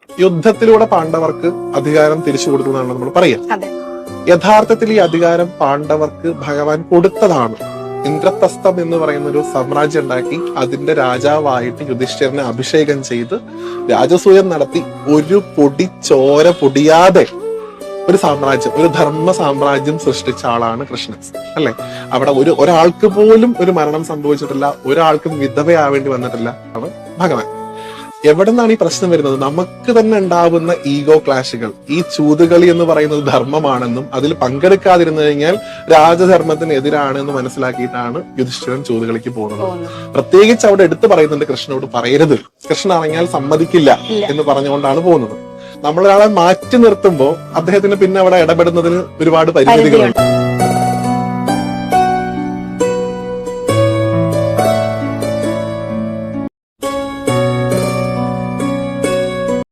യുദ്ധത്തിലൂടെ പാണ്ഡവർക്ക് അധികാരം തിരിച്ചു കൊടുത്തു എന്നാണ് നമ്മൾ പറയുക. യഥാർത്ഥത്തിൽ ഈ അധികാരം പാണ്ഡവർക്ക് ഭഗവാൻ കൊടുത്തതാണ്. ഇന്ദ്രപ്രസ്ഥം എന്ന് പറയുന്ന ഒരു സാമ്രാജ്യം ഉണ്ടാക്കി അതിന്റെ രാജാവായിട്ട് യുധിഷ്ഠിരനെ അഭിഷേകം ചെയ്ത് രാജസൂയം നടത്തി ഒരു പൊടി ചോര പൊടിയാതെ ഒരു സാമ്രാജ്യം, ഒരു ധർമ്മ സാമ്രാജ്യം സൃഷ്ടിച്ച ആളാണ് കൃഷ്ണൻ, അല്ലെ? അവിടെ ഒരാൾക്ക് പോലും ഒരു മരണം സംഭവിച്ചിട്ടില്ല, ഒരാൾക്കും വിധവയാവേണ്ടി വന്നിട്ടില്ല ആണ് ഭഗവാൻ. എവിടെ നിന്നാണ് ഈ പ്രശ്നം വരുന്നത്? നമുക്ക് തന്നെ ഉണ്ടാവുന്ന ഈഗോ ക്ലാഷുകൾ. ഈ ചൂതുകളി എന്ന് പറയുന്നത് ധർമ്മമാണെന്നും അതിൽ പങ്കെടുക്കാതിരുന്നു കഴിഞ്ഞാൽ രാജധർമ്മത്തിന് എതിരാണ് എന്ന് മനസ്സിലാക്കിയിട്ടാണ് യുധിഷ്ഠിരൻ ചൂതുകളിക്ക് പോകുന്നത്. പ്രത്യേകിച്ച് അവിടെ എടുത്തു പറയുന്നുണ്ട്, കൃഷ്ണനോട് പറയരുത്, കൃഷ്ണൻ അറിഞ്ഞാൽ സമ്മതിക്കില്ല എന്ന് പറഞ്ഞുകൊണ്ടാണ് പോകുന്നത്. നമ്മളൊരാളെ മാറ്റി നിർത്തുമ്പോൾ അദ്ദേഹത്തിന് പിന്നെ അവിടെ ഇടപെടുന്നതിന് ഒരുപാട് പരിമിതികളുണ്ട്.